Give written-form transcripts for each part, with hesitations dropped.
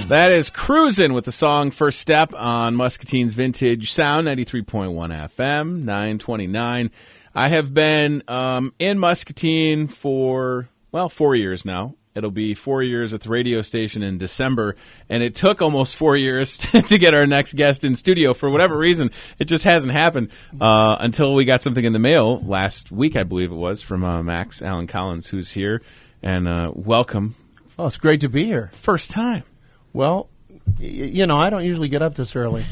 That is Cruisin' with the song First Step on Muscatine's Vintage Sound, 93.1 FM, 929. I have been in Muscatine for, 4 years now. It'll be 4 years at the radio station in December, and it took almost 4 years to get our next guest in studio. For whatever reason, it just hasn't happened until we got something in the mail last week, I believe it was, from Max Allan Collins, who's here. And welcome. Oh, it's great to be here. First time. Well, I don't usually get up this early.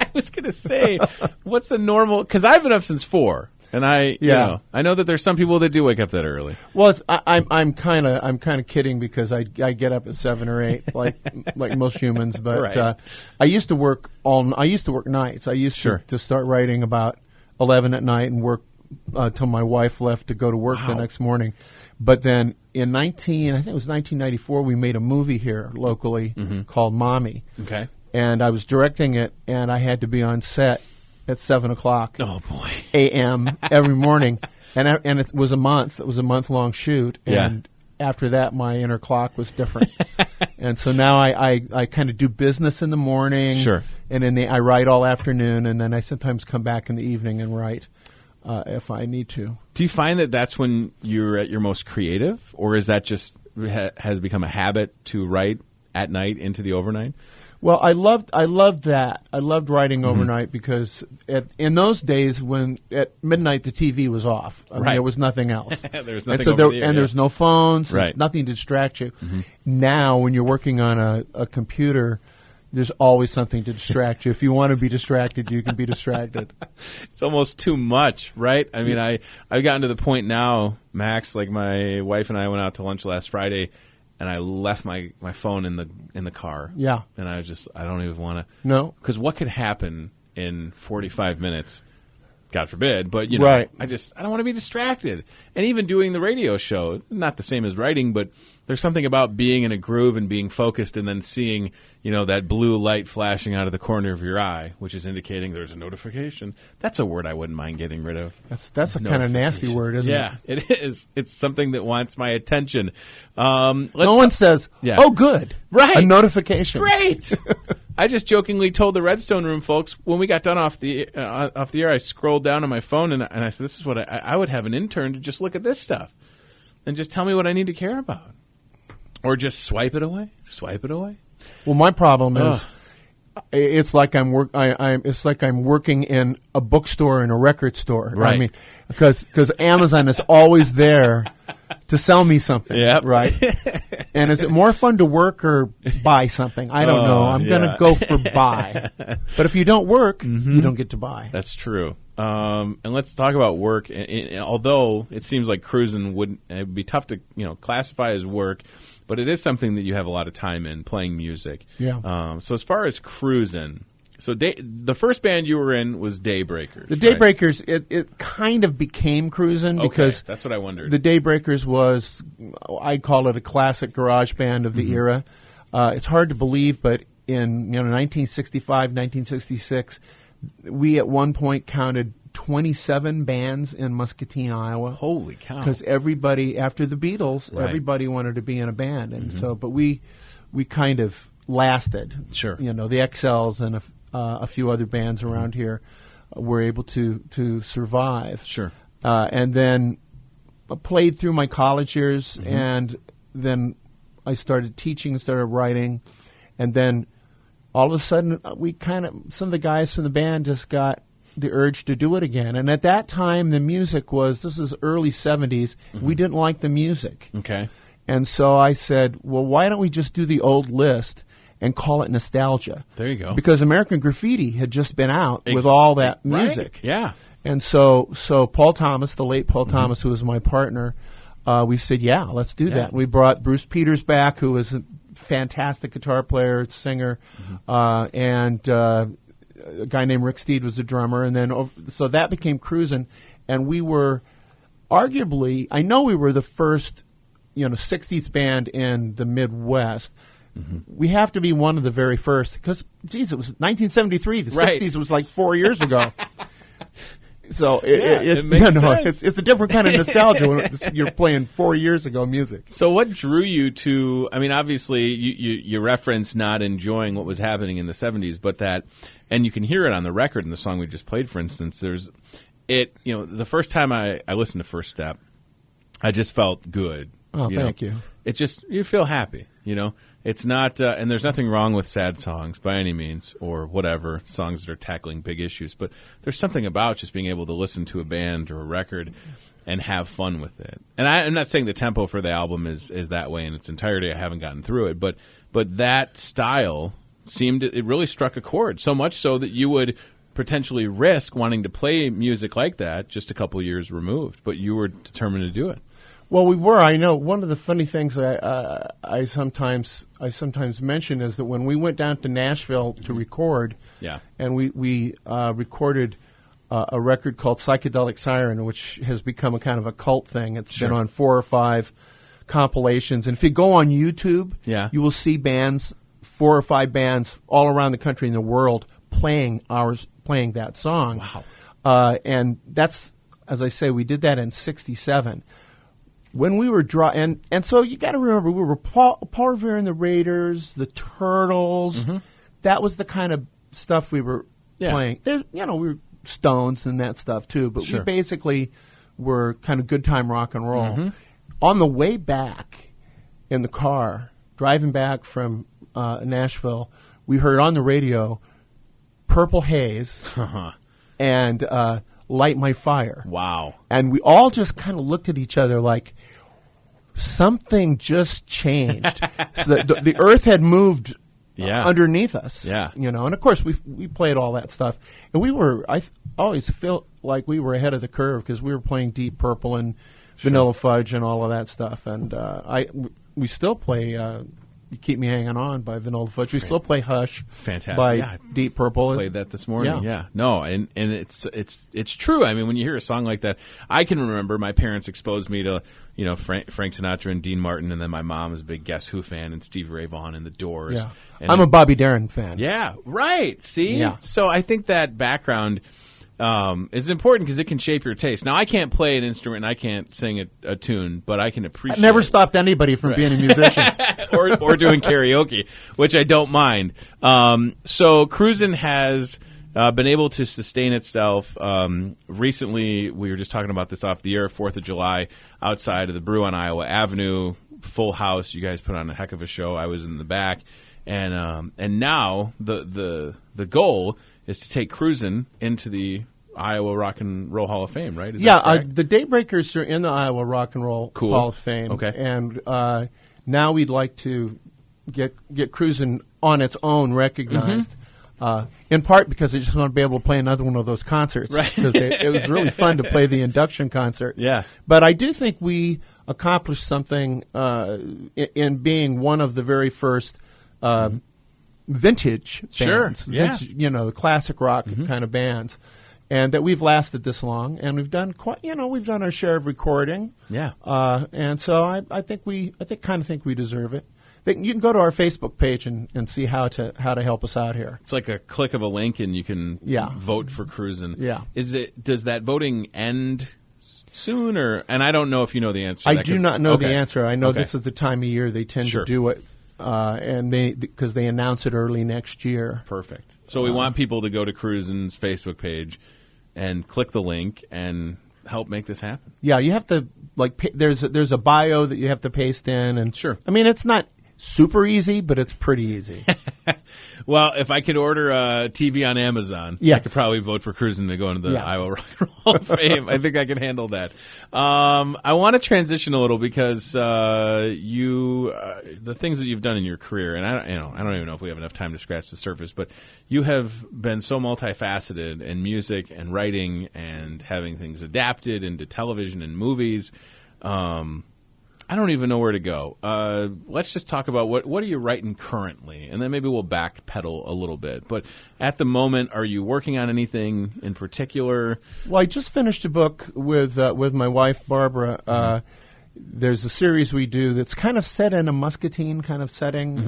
I was going to say, what's a normal? Because I've been up since 4, and I know that there's some people that do wake up that early. Well, I'm kind of kidding because I get up at 7 or 8, like most humans. But right. I used to work nights. I used to start writing about 11 at night and work till my wife left to go to work the next morning. But then in 1994, we made a movie here locally called Mommy. Okay. And I was directing it, and I had to be on set at 7 o'clock a.m. every morning. And it was a month. It was a month-long shoot. And after that, my inner clock was different. And so now I kind of do business in the morning. Sure. And I write all afternoon, and then I sometimes come back in the evening and write. If I need to. Do you find that that's when you're at your most creative, or is that just has become a habit to write at night into the overnight? Well, I loved that. I loved writing overnight because in those days when at midnight the TV was off, I mean, there was nothing else. There's nothing there's no phones. There's right. nothing to distract you. Now, when you're working on a computer, there's always something to distract you. If you want to be distracted, you can be distracted. It's almost too much, right? I mean, I've gotten to the point now, Max, like my wife and I went out to lunch last Friday, and I left my phone in the car. Yeah. And I don't even want to. No. Because what could happen in 45 minutes? God forbid, but right. I don't want to be distracted. And even doing the radio show, not the same as writing, but there's something about being in a groove and being focused and then seeing, that blue light flashing out of the corner of your eye, which is indicating there's a notification. That's a word I wouldn't mind getting rid of. That's a kind of nasty word, isn't it? Yeah, it is. It's something that wants my attention. No one says, "Oh, good, right? A notification, great." I just jokingly told the Redstone Room folks when we got done off the air, I scrolled down on my phone and I said, "This is what I would have an intern to just look at this stuff and just tell me what I need to care about, or just swipe it away." Well, my problem is it's like I'm working in a bookstore and a record store. Right. I mean, because Amazon is always there to sell me something. Yep. Right. And is it more fun to work or buy something? I don't know. I'm going to go for buy. But if you don't work, you don't get to buy. That's true. And let's talk about work. Although it seems like cruising would be tough to classify as work, but it is something that you have a lot of time in, playing music. Yeah. So as far as cruising, the first band you were in was Daybreakers. The Daybreakers, right? it kind of became cruising because that's what I wondered. The Daybreakers was, I'd call it a classic garage band of the era. It's hard to believe, but in 1965, 1966, we at one point counted 27 bands in Muscatine, Iowa. Holy cow! Because everybody, after the Beatles, right. everybody wanted to be in a band, and but we kind of lasted. Sure. The XLs and a few other bands around here were able to survive. Sure. And then I played through my college years, and then I started teaching, started writing, and then all of a sudden some of the guys from the band just got the urge to do it again. And at that time, the music this is early 70s, we didn't like the music. Okay. And so I said, well, why don't we just do the old list and call it nostalgia? There you go. Because American Graffiti had just been out with all that music. Right. Yeah. And so Paul Thomas, the late Paul Thomas, who was my partner, we said, yeah, let's do that. We brought Bruce Peters back, who was a fantastic guitar player, singer, and a guy named Rick Steed was the drummer. And then so that became Cruisin', and we were arguably, I know we were the first 60s band in the Midwest. We have to be one of the very first because, geez, it was 1973. The right. 60s was like 4 years ago. So it makes sense. It's a different kind of nostalgia when you're playing 4 years ago music. So what drew you to, I mean, obviously you reference not enjoying what was happening in the 70s, but that, and you can hear it on the record in the song we just played, for instance, the first time I listened to First Step, I just felt good. Oh, thank you. It just, you feel happy, It's not, and there's nothing wrong with sad songs by any means, or whatever, songs that are tackling big issues, but there's something about just being able to listen to a band or a record and have fun with it. And I'm not saying the tempo for the album is that way in its entirety. I haven't gotten through it, but that style it really struck a chord, so much so that you would potentially risk wanting to play music like that just a couple years removed, but you were determined to do it. Well, we were. I know one of the funny things I sometimes mention is that when we went down to Nashville to record, and we recorded a record called Psychedelic Siren, which has become a kind of a cult thing. It's been on 4 or 5 compilations, and if you go on YouTube, you will see 4 or 5 bands all around the country and the world playing that song. Wow! And that's, as I say, we did that in '67. When we were and so you got to remember, we were Paul Revere and the Raiders, the Turtles. Mm-hmm. That was the kind of stuff we were playing. There's, we were Stones and that stuff too, but we basically were kind of good time rock and roll. Mm-hmm. On the way back in the car, driving back from Nashville, we heard on the radio Purple Haze and Light My Fire. Wow. And we all just kind of looked at each other like something just changed. So the earth had moved underneath us. Yeah. And of course we played all that stuff. And I always felt like we were ahead of the curve because we were playing Deep Purple and Vanilla Fudge and all of that stuff. And we still play You Keep Me Hanging On by Vanilla Fudge. We still play Hush by Deep Purple. Played that this morning. Yeah. No, and it's true. I mean, when you hear a song like that, I can remember my parents exposed me to Frank Sinatra and Dean Martin, and then my mom is a big Guess Who fan and Stevie Ray Vaughan and the Doors. Yeah. I'm a Bobby Darin fan. Yeah, right. See? Yeah. So I think that background is important because it can shape your taste. Now, I can't play an instrument and I can't sing a tune, but I can appreciate it. Never stopped anybody from being a musician. or doing karaoke, which I don't mind. So Cruisin' has been able to sustain itself. Recently, we were just talking about this off the air, 4th of July, outside of the Brew on Iowa Avenue, full house. You guys put on a heck of a show. I was in the back. And now the goal is to take Cruisin' into the Iowa Rock and Roll Hall of Fame, right? Is that correct? The Daybreakers are in the Iowa Rock and Roll Hall of Fame. Okay. And now we'd like to get Cruisin' on its own recognized, in part because I just want to be able to play another one of those concerts. Right. Because it was really fun to play the induction concert. Yeah. But I do think we accomplished something in being one of the very first vintage bands. Vintage, the classic rock kind of bands. And that we've lasted this long, and we've done we've done our share of recording. Yeah. And so I think we deserve it. You can go to our Facebook page and see how to help us out here. It's like a click of a link, and you can vote for Cruisin'. Yeah. Does that voting end soon, or? And I don't know if you know the answer. I do not know the answer. I know this is the time of year they tend to do it, and because they announce it early next year. Perfect. So we want people to go to Cruisin's Facebook page and click the link and help make this happen. Yeah, you have to there's a bio that you have to paste in, and I mean, it's not super easy, but it's pretty easy. Well, if I could order a TV on Amazon, I could probably vote for Cruisin' to go into the Iowa Rock and Roll Hall of Fame. I think I can handle that. I want to transition a little because the things that you've done in your career, and I don't even know if we have enough time to scratch the surface, but you have been so multifaceted in music and writing and having things adapted into television and movies. I don't even know where to go. Let's just talk about what are you writing currently, and then maybe we'll backpedal a little bit. But at the moment, are you working on anything in particular? Well, I just finished a book with my wife, Barbara. There's a series we do that's kind of set in a Muscatine kind of setting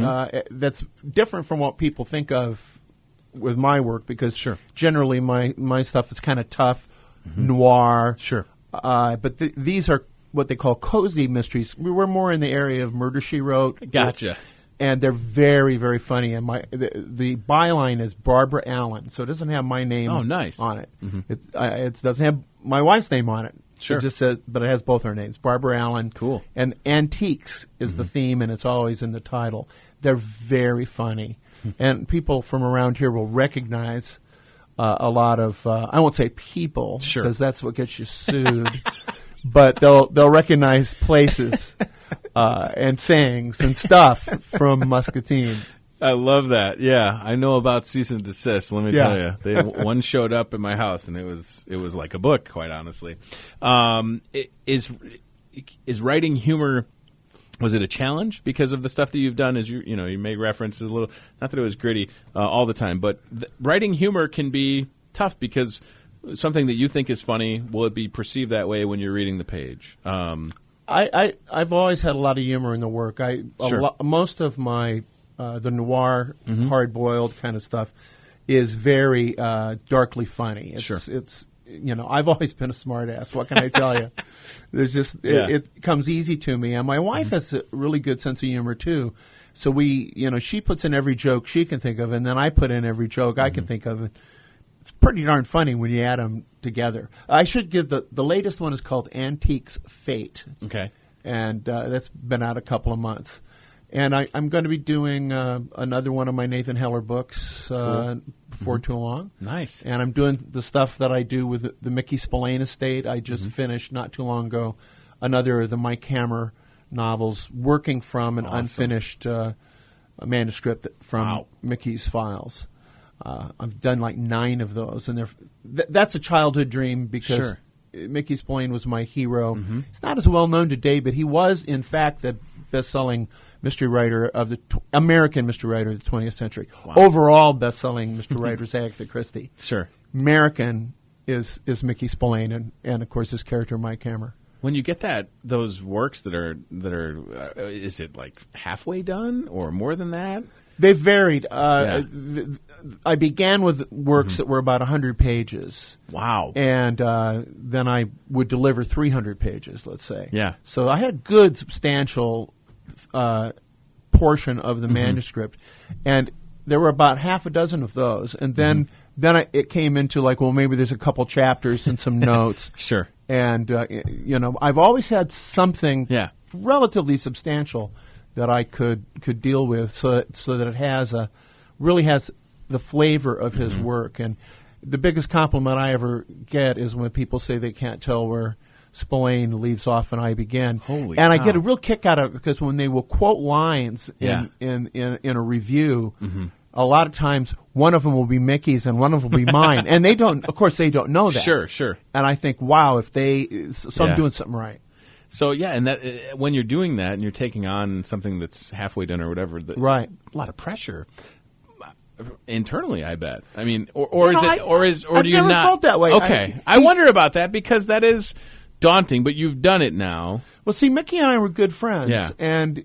that's different from what people think of with my work because generally my stuff is kind of tough, noir. Sure. But these are what they call cozy mysteries. We were more in the area of Murder, She Wrote. Gotcha. And they're very, very funny. And the byline is Barbara Allan, so it doesn't have my name on it. It doesn't have my wife's name on it. Sure. It just says, but it has both our names, Barbara Allan. Cool. And antiques is the theme, and it's always in the title. They're very funny. And people from around here will recognize a lot of, I won't say people, because that's what gets you sued, but they'll recognize places and things and stuff from Muscatine. I love that. Yeah, I know about cease and desist. Let me tell you, one showed up at my house, and it was like a book, quite honestly. Is writing humor? Was it a challenge because of the stuff that you've done? As you make references a little. Not that it was gritty all the time, but writing humor can be tough because something that you think is funny, will it be perceived that way when you're reading the page? I've always had a lot of humor in the work. Most of my the noir, hard-boiled kind of stuff is very darkly funny. It's I've always been a smart ass. What can I tell you? There's just it comes easy to me, and my wife has a really good sense of humor too. So she puts in every joke she can think of, and then I put in every joke I can think of. It's pretty darn funny when you add them together. I should give the latest one is called Antiques Fate. Okay, and that's been out a couple of months. And I'm going to be doing another one of my Nathan Heller books before too long. Nice. And I'm doing the stuff that I do with the Mickey Spillane estate. I just finished not too long ago another of the Mike Hammer novels, working from an unfinished manuscript from Mickey's files. I've done like 9 of those, and that's a childhood dream because Mickey Spillane was my hero. He's not as well known today, but he was, in fact, the best-selling mystery writer of the American mystery writer of the 20th century. Wow. Overall, best-selling mystery writer is Agatha Christie. Sure. American is Mickey Spillane, and of course his character Mike Hammer. When you get those works that are is it like halfway done or more than that? They've varied. I began with works that were about 100 pages. Wow. And then I would deliver 300 pages, let's say. Yeah. So I had a good, substantial portion of the manuscript. And there were about half a dozen of those. And then it came into like, well, maybe there's a couple chapters and some notes. Sure. And, I've always had something relatively substantial that I could deal with, so that it really has the flavor of his work. And the biggest compliment I ever get is when people say they can't tell where Spillane leaves off and I begin. Holy and cow. I get a real kick out of it because when they will quote lines in a review, a lot of times one of them will be Mickey's and one of them will be mine, and they don't know that. Sure. And I think, wow, I'm doing something right. So and that when you're doing that and you're taking on something that's halfway done or whatever, right, a lot of pressure internally, I bet. I mean, or do you I've never not felt that way? Okay, I wonder about that because that is daunting. But you've done it now. Well, see, Mickey and I were good friends, yeah. And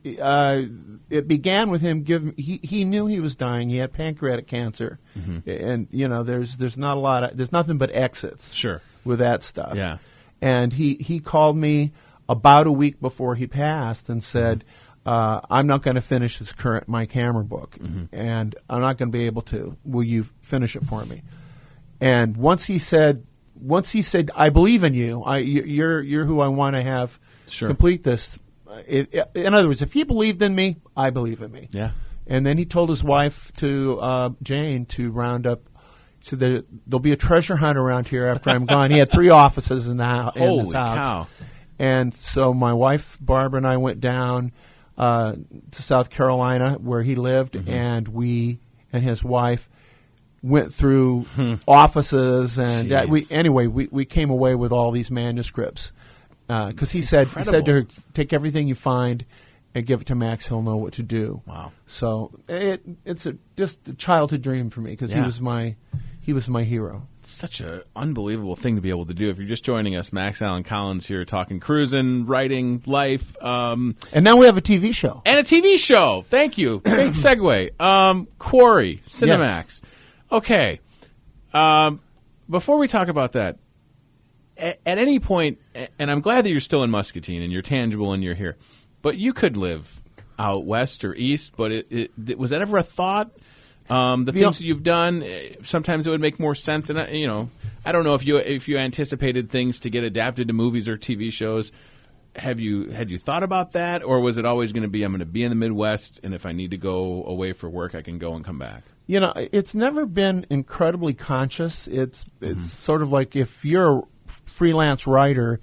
it began with him he knew he was dying. He had pancreatic cancer, and there's not a lot of, there's nothing but exits with that stuff. Yeah, and he called me about a week before he passed and said, I'm not going to finish this current Mike Hammer book, and I'm not going to be able to. Will you finish it for me? And once he said, I believe in you. You're who I want to have complete this. In other words, if he believed in me, I believe in me. Yeah. And then he told his wife, to Jane, to round up. So there'll be a treasure hunt around here after I'm gone. He had 3 offices in this house. Holy cow. And so my wife, Barbara, and I went down to South Carolina where he lived, and we and his wife went through offices. And we came away with all these manuscripts because he said to her, take everything you find and give it to Max. He'll know what to do. Wow. So it's just a childhood dream for me because he was my hero. It's such an unbelievable thing to be able to do. If you're just joining us, Max Allan Collins here talking cruising, writing, life. And now we have a TV show. And a TV show. Thank you. Great segue. Quarry, Cinemax. Yes. Okay. Before we talk about that, at any point, and I'm glad that you're still in Muscatine and you're tangible and you're here, but you could live out west or east. But was that ever a thought? The things that you've done, sometimes it would make more sense. And I don't know if you anticipated things to get adapted to movies or TV shows. Had you thought about that, or was it always going to be I'm going to be in the Midwest, and if I need to go away for work, I can go and come back? It's never been incredibly conscious. It's sort of like if you're a freelance writer,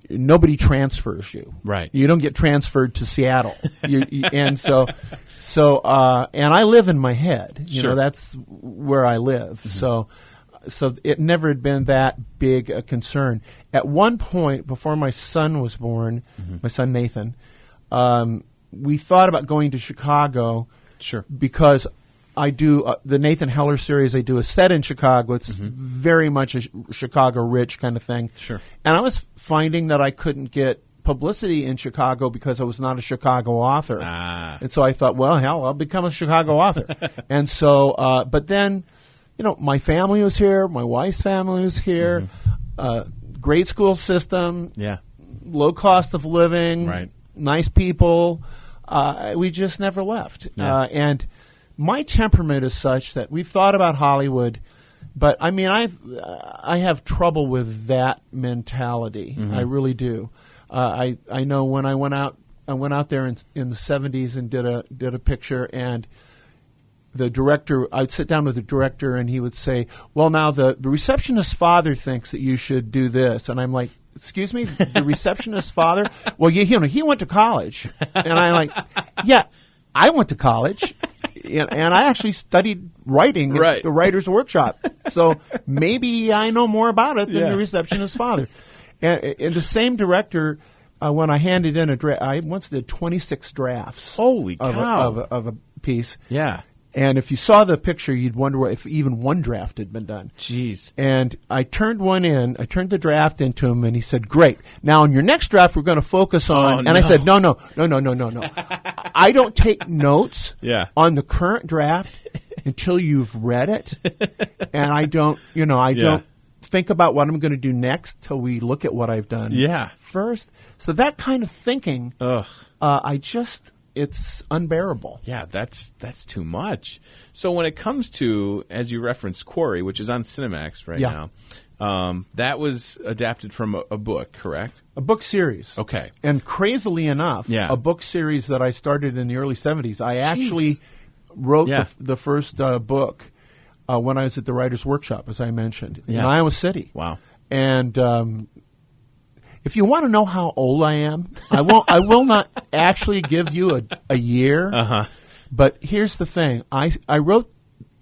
nobody transfers you. Right. You don't get transferred to Seattle. And and I live in my head. Sure. That's where I live. So it never had been that big a concern. At one point, before my son was born, my son Nathan, we thought about going to Chicago. Sure. Because I do the Nathan Heller series. I do a set in Chicago. It's very much a Chicago-rich kind of thing. Sure. And I was finding that I couldn't get publicity in Chicago because I was not a Chicago author. And so I thought, well, hell, I'll become a Chicago author. And so, but then, my family was here. My wife's family was here. Great school system. Yeah. Low cost of living. Right. Nice people. We just never left. Yeah. And my temperament is such that we've thought about Hollywood, but I mean, I have trouble with that mentality. I really do. I know when I went out there in the 70s and did a picture, and the director, I'd sit down with the director and he would say, well, now the receptionist's father thinks that you should do this. And I'm like, excuse me, the receptionist's father? Well, he went to college. And I'm like, yeah, I went to college. And I actually studied writing at the writer's workshop. So maybe I know more about it than the receptionist's father. And the same director, when I handed in a draft, I once did 26 drafts. Holy cow. Of a piece. Yeah. And if you saw the picture, you'd wonder if even one draft had been done. Jeez. And I turned the draft into him, and he said, great. Now, in your next draft, we're going to focus on... I said, no. I don't take notes on the current draft until you've read it. And I don't, don't think about what I'm going to do next till we look at what I've done first. So that kind of thinking, it's unbearable. Yeah, that's too much. So when it comes to, as you referenced, Quarry, which is on Cinemax right now, that was adapted from a book, correct? A book series. Okay. And crazily enough, a book series that I started in the early 70s. I actually wrote the first book when I was at the Writers' Workshop, as I mentioned, in Iowa City. Wow. And... if you want to know how old I am, I will not actually give you a year. But here's the thing: I wrote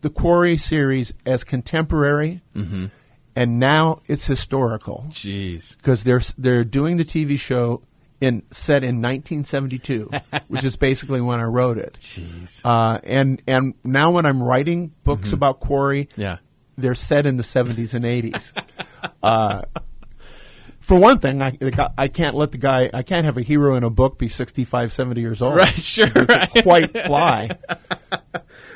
the Quarry series as contemporary, and now it's historical. Jeez, because they're doing the TV show set in 1972, which is basically when I wrote it. Jeez, and now when I'm writing books about Quarry, they're set in the 70s and 80s. For one thing, I can't let I can't have a hero in a book be 65, 70 years old. Right, sure. It's quite fly.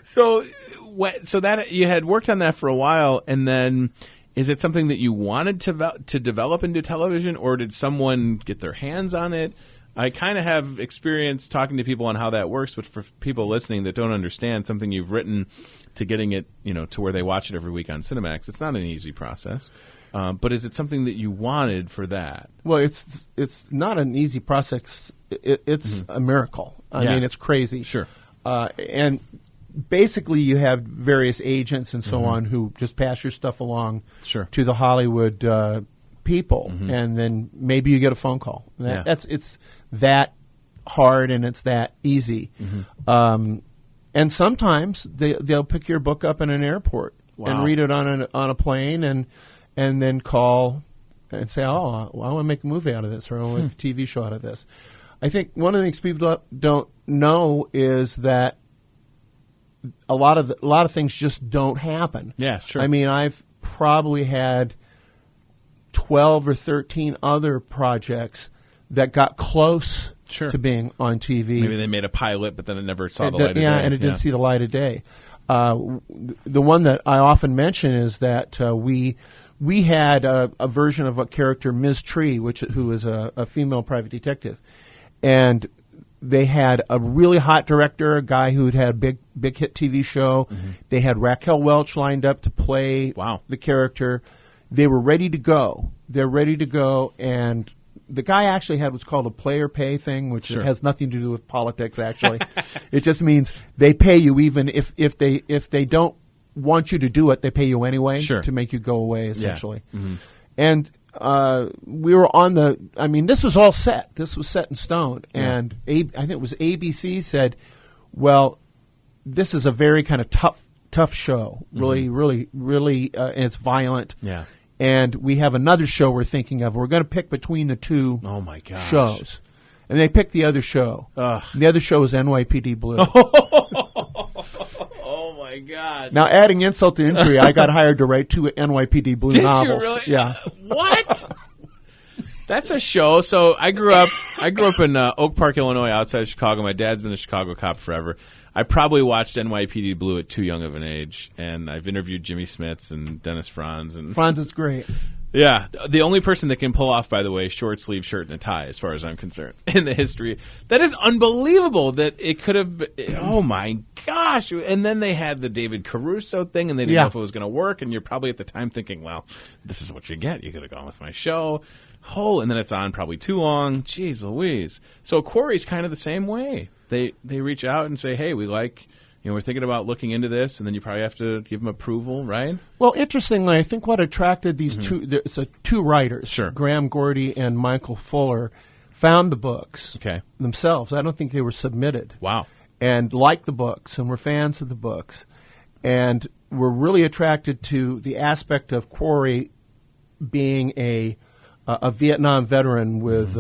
So that you had worked on that for a while, and then is it something that you wanted to develop into television, or did someone get their hands on it? I kind of have experience talking to people on how that works, but for people listening that don't understand something you've written to getting it, to where they watch it every week on Cinemax, it's not an easy process. But is it something that you wanted for that? Well, it's not an easy process. It's a miracle. I mean, it's crazy. Sure. And basically, you have various agents and so on who just pass your stuff along to the Hollywood people, and then maybe you get a phone call. It's that hard and it's that easy. And sometimes they'll pick your book up in an airport and read it on a plane and then call and say, I want to make a movie out of this, or I want to make a TV show out of this. I think one of the things people don't know is that a lot of things just don't happen. Yeah, sure. I mean, I've probably had 12 or 13 other projects that got close to being on TV. Maybe they made a pilot, but then it never saw the light of day. Yeah, and it didn't see the light of day. The one that I often mention is that we we had a version of a character, Ms. Tree, who is a female private detective, and they had a really hot director, a guy who had a big hit TV show. Mm-hmm. They had Raquel Welch lined up to play the character. They were ready to go. They're ready to go, and the guy actually had what's called a player pay thing, which has nothing to do with politics, actually. It just means they pay you even if they don't want you to do it, they pay you anyway to make you go away, essentially. Yeah. Mm-hmm. And we were this was all set. This was set in stone. Yeah. And I think it was ABC said, well, this is a very kind of tough show. Really, really, and it's violent. Yeah. And we have another show we're thinking of. We're going to pick between the two shows. And they picked the other show. The other show is NYPD Blue. Oh, my gosh. Now, adding insult to injury, I got hired to write 2 NYPD Blue novels. Did you really? Yeah. What? That's a show. So I grew up in Oak Park, Illinois, outside of Chicago. My dad's been a Chicago cop forever. I probably watched NYPD Blue at too young of an age, and I've interviewed Jimmy Smits and Dennis Franz. Franz is great. Yeah. The only person that can pull off, by the way, short sleeve shirt and a tie, as far as I'm concerned, in the history. That is unbelievable that it could have been, oh, my gosh. And then they had the David Caruso thing, and they didn't know if it was going to work, and you're probably at the time thinking, well, this is what you get. You could have gone with my show. And then it's on probably too long. Jeez Louise. So Quarry's kind of the same way. They reach out and say, hey, we're thinking about looking into this, and then you probably have to give them approval, right? Well, interestingly, I think what attracted these two writers, Graham Gordy and Michael Fuller, found the books themselves. I don't think they were submitted. Wow. And liked the books and were fans of the books, and were really attracted to the aspect of Quarry being a Vietnam veteran with,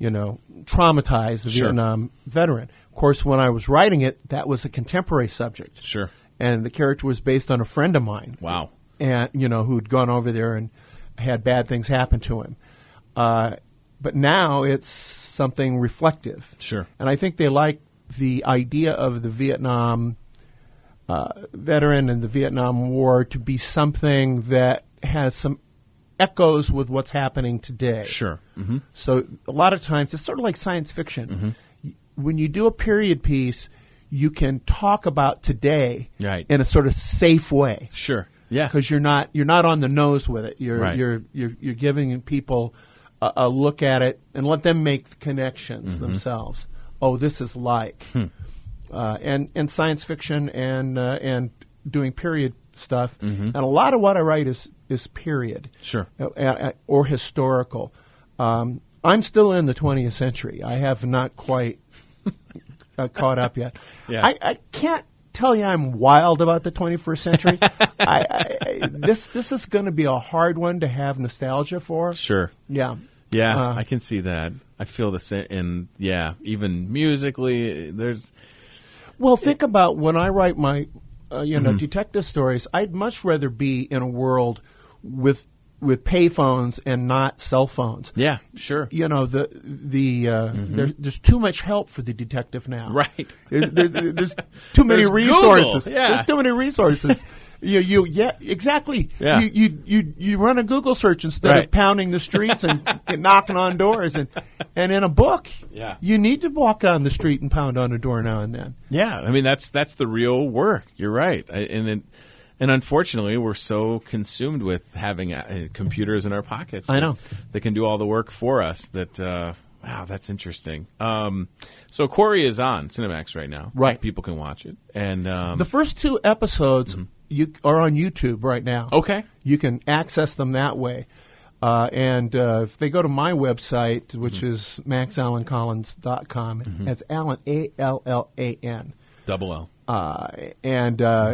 traumatized Vietnam veteran. Of course, when I was writing it, that was a contemporary subject. Sure. And the character was based on a friend of mine. Wow. And, who'd gone over there and had bad things happen to him. But now it's something reflective. Sure. And I think they like the idea of the Vietnam veteran and the Vietnam War to be something that has some echoes with what's happening today. Sure. Mm-hmm. So a lot of times it's sort of like science fiction. Mm-hmm. When you do a period piece, you can talk about today in a sort of safe way. Sure. Yeah. Because you're not on the nose with it. You're giving people a look at it and let them make the connections themselves. Oh, this is like, and science fiction and doing period stuff. And a lot of what I write is period. Sure. Or historical. I'm still in the 20th century. I have not quite caught up yet. Yeah. I can't tell you I'm wild about the 21st century. This is going to be a hard one to have nostalgia for. Sure. Yeah. Yeah, I can see that. I feel the same. And even musically, there's. Well, think about when I write my, detective stories. I'd much rather be in a world with payphones and not cell phones. Yeah, sure. There's too much help for the detective now. Right. There's too many resources. Yeah. There's too many resources. Exactly. Yeah. You run a Google search instead of pounding the streets and knocking on doors. And in a book, you need to walk down the street and pound on a door now and then. Yeah, I mean that's the real work. You're right. And unfortunately, we're so consumed with having computers in our pockets. I know. That can do all the work for us. Wow, that's interesting. So Quarry is on Cinemax right now. Right. People can watch it. And the first 2 episodes are on YouTube right now. Okay. You can access them that way. And if they go to my website, which is maxallancollins.com, that's Allan, Allan. Double L.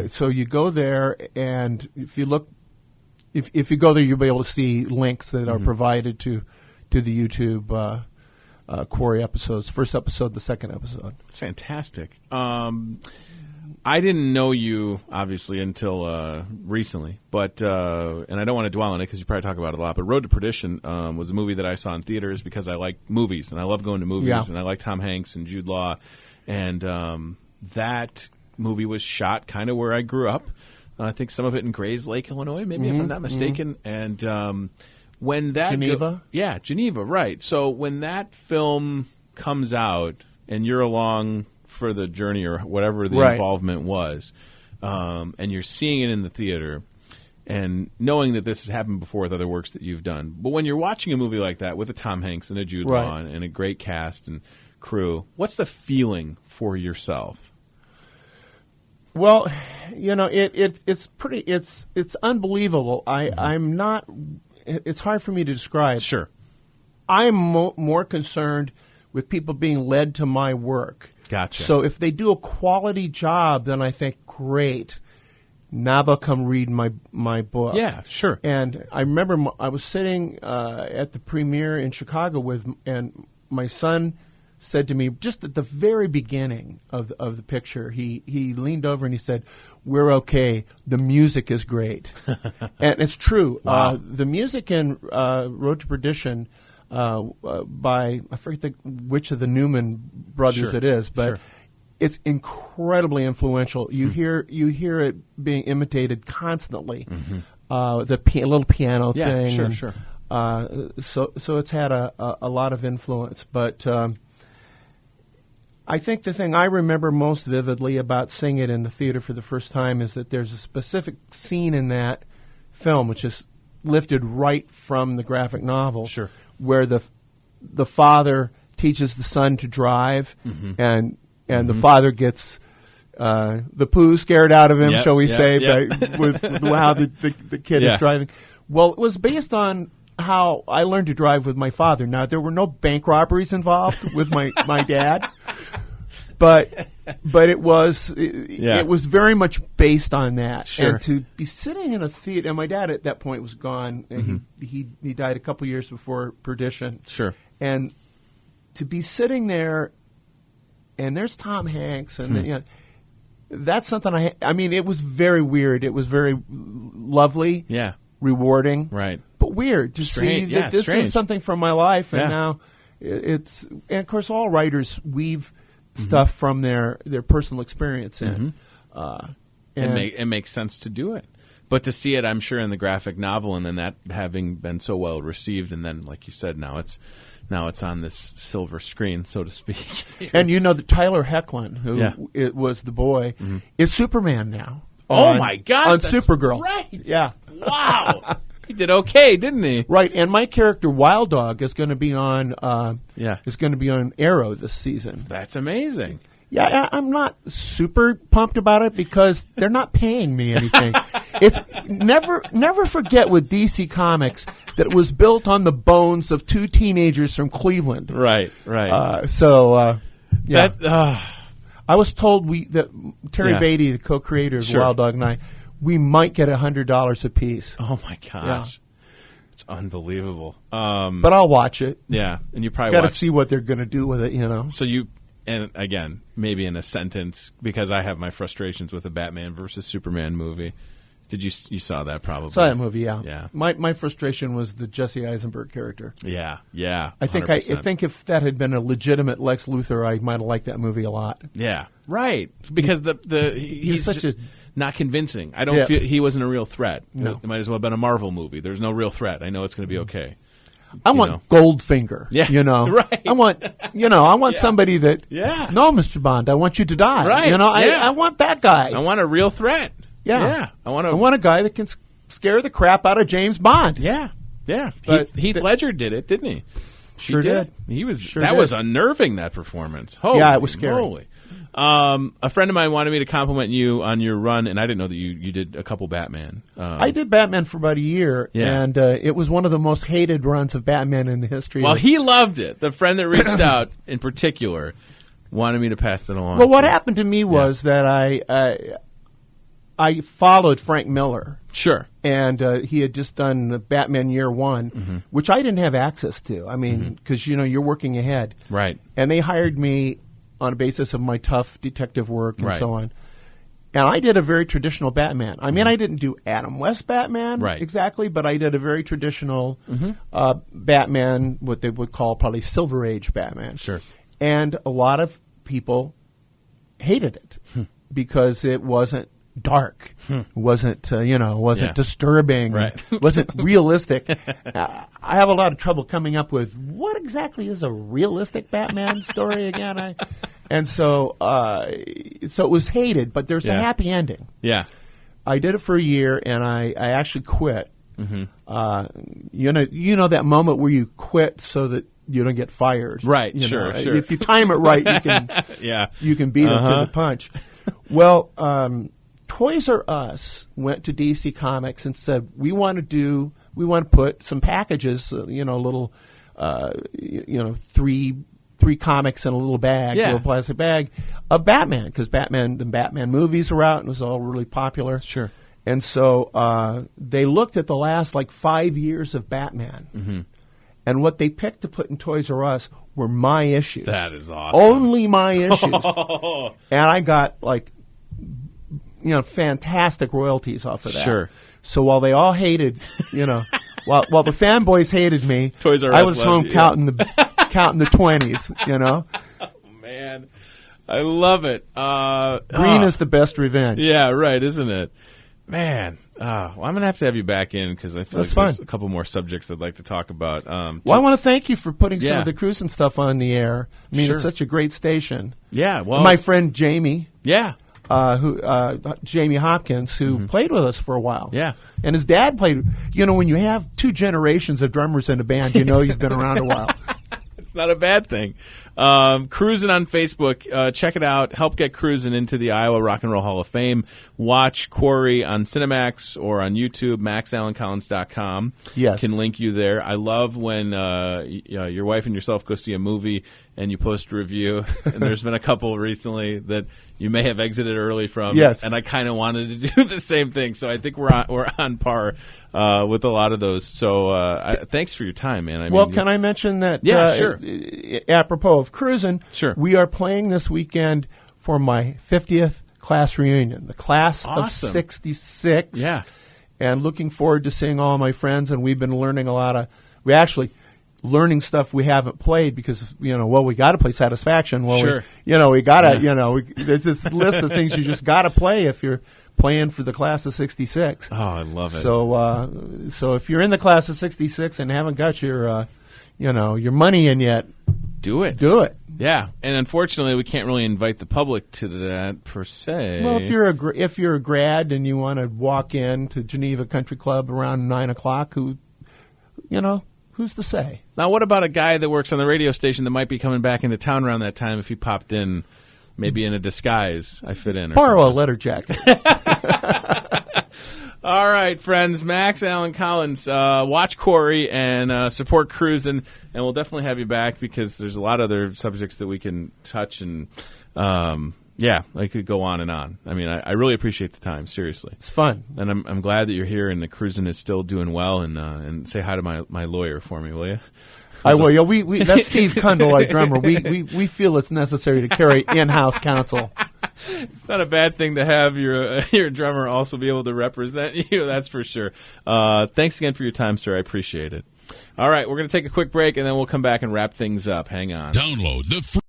So you go there, and if you look, if you go there, you'll be able to see links that are provided to the YouTube Quarry episodes. First episode, the second episode. That's fantastic. I didn't know you obviously until recently, but and I don't want to dwell on it because you probably talk about it a lot. But Road to Perdition was a movie that I saw in theaters because I like movies and I love going to movies and I like Tom Hanks and Jude Law, and that movie was shot kind of where I grew up. I think some of it in Grays Lake, Illinois, maybe if I'm not mistaken. And when that Geneva? Geneva, right. So when that film comes out and you're along for the journey or whatever the involvement was, and you're seeing it in the theater and knowing that this has happened before with other works that you've done. But when you're watching a movie like that with a Tom Hanks and a Jude Law and a great cast and crew, what's the feeling for yourself? Well, it's pretty. It's unbelievable. I'm not. It's hard for me to describe. Sure. I'm more concerned with people being led to my work. Gotcha. So if they do a quality job, then I think, great. Now they'll come read my book. Yeah, sure. And I remember I was sitting at the premiere in Chicago and my son said to me just at the very beginning of the picture, he leaned over and he said, "We're okay. The music is great." And it's true. Wow. The music in Road to Perdition by, I forget which of the Newman brothers it is, but it's incredibly influential. You hear it being imitated constantly. The little piano thing. Sure, and, sure. So it's had a lot of influence, but I think the thing I remember most vividly about seeing it in the theater for the first time is that there's a specific scene in that film, which is lifted right from the graphic novel, where the father teaches the son to drive, and the father gets the poo scared out of him, shall we say, with how the kid is driving. Well, it was based on how I learned to drive with my father. Now, there were no bank robberies involved with my dad, but it was very much based on that. Sure. And to be sitting in a theater, and my dad at that point was gone. He died a couple years before Perdition. Sure. And to be sitting there, and there's Tom Hanks, and that's something I mean, it was very weird. It was very lovely. Yeah. Rewarding, right? But weird to see that this is something from my life, and now it's. And of course, all writers weave stuff from their personal experience in. It makes sense to do it, but to see it, I'm sure, in the graphic novel, and then that having been so well received, and then, like you said, now it's on this silver screen, so to speak. And the Tyler Hoechlin, who it was the boy, is Superman now. Oh my gosh! On Supergirl, right? Yeah. Wow. He did okay, didn't he? Right. And my character Wild Dog is going to be on. Is going to be on Arrow this season. That's amazing. Yeah, I'm not super pumped about it because they're not paying me anything. It's never forget with DC Comics that it was built on the bones of two teenagers from Cleveland. Right. I was told that Terry Beatty, the co-creator of Wild Dog, and I, we might get $100 a piece. Oh my gosh, it's unbelievable. But I'll watch it. Yeah, and you probably got to see what they're going to do with it. So and again, maybe in a sentence, because I have my frustrations with the Batman versus Superman movie. You saw that probably? Saw that movie, yeah. Yeah. My frustration was the Jesse Eisenberg character. Yeah. I think if that had been a legitimate Lex Luthor, I might have liked that movie a lot. Yeah, right. Because he's such a not convincing. I don't feel he wasn't a real threat. No. It might as well have been a Marvel movie. There's no real threat. I know it's going to be okay. I want Goldfinger. Yeah. Right. I want somebody that. Yeah. No, Mr. Bond, I want you to die. Right. I want that guy. I want a real threat. Yeah. I want a guy that can scare the crap out of James Bond. Yeah. But Heath Ledger did it, didn't he? Sure did. He was. Was unnerving, that performance. Holy it was scary. Moly. A friend of mine wanted me to compliment you on your run, and I didn't know that you did a couple Batman. I did Batman for about a year, and it was one of the most hated runs of Batman in the history. Well, he loved it. The friend that reached out in particular wanted me to pass it along. Well, what happened to me was that I followed Frank Miller. Sure. And he had just done the Batman Year One, which I didn't have access to. I mean, because, you're working ahead. Right. And they hired me on a basis of my tough detective work and so on. And I did a very traditional Batman. I mean, I didn't do Adam West Batman exactly, but I did a very traditional Batman, what they would call probably Silver Age Batman. Sure. And a lot of people hated it because it wasn't dark. It wasn't wasn't disturbing. Right. Wasn't realistic. I have a lot of trouble coming up with what exactly is a realistic Batman story again. So it was hated, but there's a happy ending. Yeah. I did it for a year, and I actually quit. Mm-hmm. You know that moment where you quit so that you don't get fired. Right. Sure. Sure. If you time it right, you can you can beat them to the punch. Well, Toys R Us went to DC Comics and said, we want to put some packages, little, three comics in a little bag, little plastic bag of Batman, because the Batman movies were out and it was all really popular. Sure. And so they looked at the last 5 years of Batman. Mm-hmm. And what they picked to put in Toys R Us were my issues. That is awesome. Only my issues. And I got fantastic royalties off of that. Sure. So while they all hated, while the fanboys hated me, Toys R Us I was home counting the 20s, Oh, man. I love it. Green is the best revenge. Yeah, right, isn't it? Man. Well, I'm going to have you back in because I feel there's a couple more subjects I'd like to talk about. I want to thank you for putting some of the Cruising stuff on the air. I mean, it's such a great station. Yeah, well. My friend Jamie. Yeah. Jamie Hopkins, who played with us for a while. Yeah. And his dad played. When you have two generations of drummers in a band, you've been around a while. It's not a bad thing. Cruising on Facebook. Check it out. Help get Cruising into the Iowa Rock and Roll Hall of Fame. Watch Quarry on Cinemax or on YouTube, maxallancollins.com. Yes. Can link you there. I love when your wife and yourself go see a movie and you post a review. And there's been a couple recently that you may have exited early from. Yes. And I kind of wanted to do the same thing. So I think we're on par with a lot of those. So thanks for your time, man. Can I mention that? Yeah, sure. Apropos of Cruising, sure. We are playing this weekend for my 50th class reunion, the class of 66. Yeah. And looking forward to seeing all my friends. And we've been learning learning stuff we haven't played because, we got to play Satisfaction. Well, sure. we got to, there's this list of things you just got to play if you're playing for the class of 66. Oh, I love it. So if you're in the class of 66 and haven't got your money in yet, do it. Do it. Yeah, and unfortunately, we can't really invite the public to that per se. Well, if you're a grad and you want to walk in to Geneva Country Club around 9:00, who's to say? Now, what about a guy that works on the radio station that might be coming back into town around that time if he popped in, maybe in a disguise? I fit in. Borrow a letter jacket. All right, friends. Max Allan Collins. Watch Corey and support Cruising, and we'll definitely have you back because there's a lot of other subjects that we can touch, and I could go on and on. I mean, I really appreciate the time. Seriously, it's fun, and I'm glad that you're here and the Cruising is still doing well. And say hi to my lawyer for me, will you? I will. Yeah, we that's Steve Kundle, our drummer. We feel it's necessary to carry in-house counsel. It's not a bad thing to have your drummer also be able to represent you. That's for sure. Thanks again for your time, sir. I appreciate it. All right, we're going to take a quick break, and then we'll come back and wrap things up. Hang on. Download the free